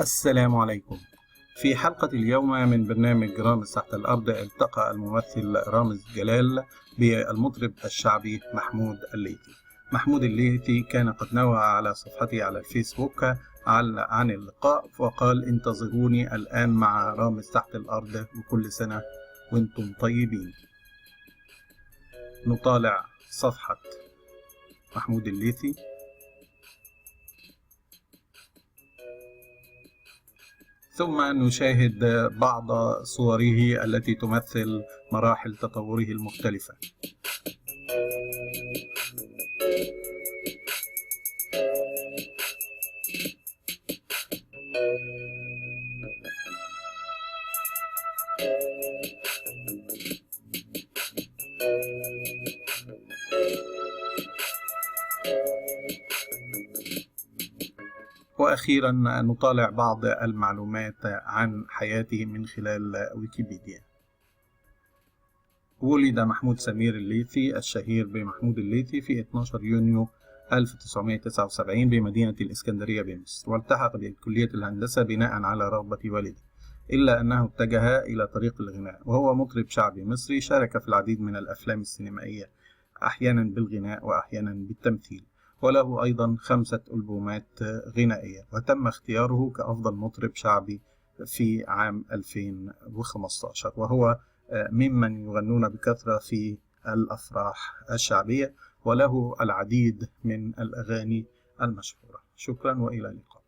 السلام عليكم. في حلقة اليوم من برنامج رامز تحت الأرض، التقى الممثل رامز جلال بالمطرب الشعبي محمود الليثي. محمود الليثي كان قد نوه على صفحته على الفيسبوك عن اللقاء، وقال: انتظروني الآن مع رامز تحت الأرض، وكل سنة وانتم طيبين. نطالع صفحة محمود الليثي. ثم نشاهد بعض صوره التي تمثل مراحل تطوره المختلفة. وأخيرا نطالع بعض المعلومات عن حياته من خلال ويكيبيديا. ولد محمود سمير الليثي الشهير بمحمود الليثي في 12 يونيو 1979 بمدينة الإسكندرية بمصر، والتحق بكلية الهندسة بناء على رغبة والده، إلا أنه اتجه إلى طريق الغناء، وهو مطرب شعبي مصري شارك في العديد من الأفلام السينمائية، أحيانا بالغناء وأحيانا بالتمثيل، وله أيضا 5 ألبومات غنائية، وتم اختياره كأفضل مطرب شعبي في عام 2015، وهو ممن يغنون بكثرة في الأفراح الشعبية، وله العديد من الأغاني المشهورة. شكرا وإلى اللقاء.